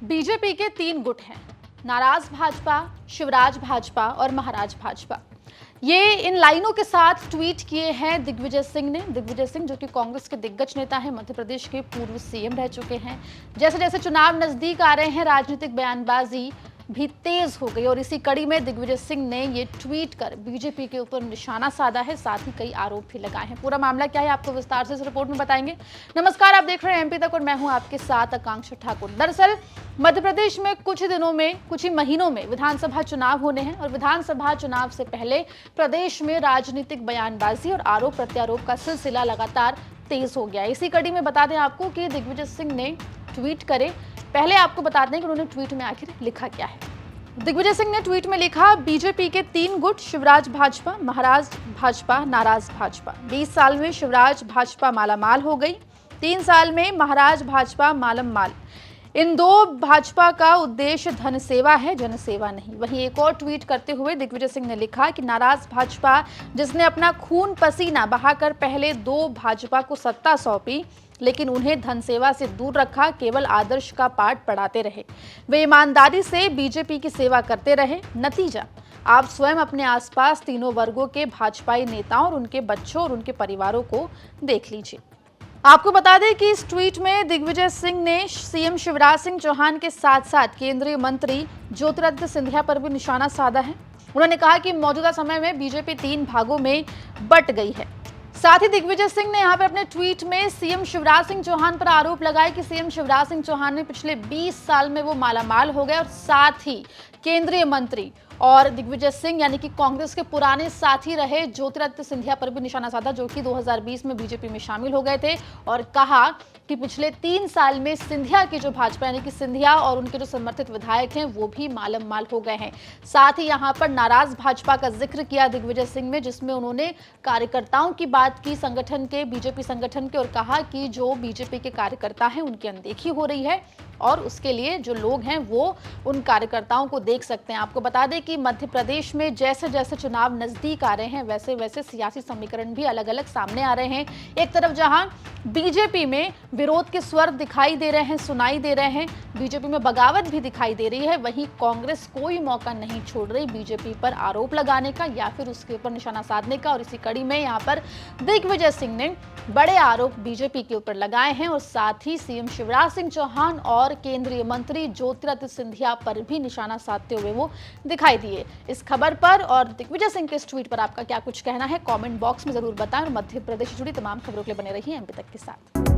BJP के 3 गुट हैं, नाराज भाजपा, शिवराज भाजपा और महाराज भाजपा। ये इन लाइनों के साथ ट्वीट किए हैं दिग्विजय सिंह ने। दिग्विजय सिंह जो कि कांग्रेस के दिग्गज नेता हैं, मध्य प्रदेश के पूर्व सीएम रह चुके हैं। जैसे जैसे चुनाव नजदीक आ रहे हैं, राजनीतिक बयानबाजी भी तेज हो गई और इसी कड़ी में दिग्विजय सिंह ने ये ट्वीट कर बीजेपी के ऊपर निशाना साधा है, साथ ही कई आरोप भी लगाए हैं। पूरा मामला क्या है आपको विस्तार से इस रिपोर्ट में बताएंगे। नमस्कार, आप देख रहे हैं एमपी तक और मैं हूं आपके साथ आकांक्षा ठाकुर। दरअसल मध्य प्रदेश में कुछ ही दिनों में, कुछ ही महीनों में विधानसभा चुनाव होने हैं और विधानसभा चुनाव से पहले प्रदेश में राजनीतिक बयानबाजी और आरोप प्रत्यारोप का सिलसिला लगातार तेज हो गया। इसी कड़ी में बता दें आपको कि दिग्विजय सिंह ने ट्वीट करे। पहले आपको बताते हैं कि उन्होंने ट्वीट में आखिर लिखा क्या है। दिग्विजय सिंह ने ट्वीट में लिखा, बीजेपी के 3 गुट, शिवराज भाजपा, महाराज भाजपा, नाराज भाजपा। 20 साल में शिवराज भाजपा मालामाल हो गई, 3 साल में महाराज भाजपा मालम माल। इन 2 भाजपा का उद्देश्य धन सेवा है, जनसेवा नहीं। वहीं एक और ट्वीट करते हुए दिग्विजय सिंह ने लिखा कि नाराज भाजपा जिसने अपना खून पसीना बहाकर पहले 2 भाजपा को सत्ता सौंपी, लेकिन उन्हें धन सेवा से दूर रखा, केवल आदर्श का पाठ पढ़ाते रहे। वे ईमानदारी से बीजेपी की सेवा करते रहे। नतीजा आप स्वयं अपने आसपास तीनों वर्गों के भाजपाई नेताओं और उनके बच्चों और उनके परिवारों को देख लीजिए। आपको बता दें कि इस ट्वीट में दिग्विजय सिंह ने सीएम शिवराज सिंह चौहान के साथ साथ केंद्रीय मंत्री ज्योतिरादित्य सिंधिया पर भी निशाना साधा है। उन्होंने कहा कि मौजूदा समय में बीजेपी 3 भागों में बंट गई है। साथ ही दिग्विजय सिंह ने यहां पर अपने ट्वीट में सीएम शिवराज सिंह चौहान पर आरोप लगाया कि सीएम शिवराज सिंह चौहान में पिछले 20 साल में वो मालामाल हो गए और साथ ही केंद्रीय मंत्री और दिग्विजय सिंह यानी कि कांग्रेस के पुराने साथी रहे ज्योतिरादित्य सिंधिया पर भी निशाना साधा, जो कि 2020 में बीजेपी में शामिल हो गए थे, और कहा कि पिछले 3 साल में सिंधिया की जो भाजपा यानी कि सिंधिया और उनके जो समर्थित विधायक हैं वो भी मालम माल हो गए हैं। साथ ही यहां पर नाराज भाजपा का जिक्र किया दिग्विजय सिंह में, जिसमें उन्होंने कार्यकर्ताओं की बात की, संगठन के, बीजेपी संगठन के, और कहा कि जो बीजेपी के कार्यकर्ता हैं उनकी अनदेखी हो रही है और उसके लिए जो लोग हैं वो उन कार्यकर्ताओं को देख सकते हैं। आपको बता दें कि मध्य प्रदेश में जैसे जैसे चुनाव नजदीक आ रहे हैं वैसे वैसे सियासी समीकरण भी अलग अलग सामने आ रहे हैं। एक तरफ जहां बीजेपी में विरोध के स्वर दिखाई दे रहे हैं, सुनाई दे रहे हैं, बीजेपी में बगावत भी दिखाई दे रही है, वहीं कांग्रेस कोई मौका नहीं छोड़ रही बीजेपी पर आरोप लगाने का या फिर उसके ऊपर निशाना साधने का। और इसी कड़ी में यहाँ पर दिग्विजय सिंह ने बड़े आरोप बीजेपी के ऊपर लगाए हैं और साथ ही सीएम शिवराज सिंह चौहान और केंद्रीय मंत्री ज्योतिरादित्य सिंधिया पर भी निशाना साधते हुए वो दिखाई दिए। इस खबर पर और दिग्विजय सिंह के इस ट्वीट पर आपका क्या कुछ कहना है, कमेंट बॉक्स में जरूर बताएं और मध्य प्रदेश से जुड़ी तमाम खबरों के लिए बने रहिए एमपी तक के साथ।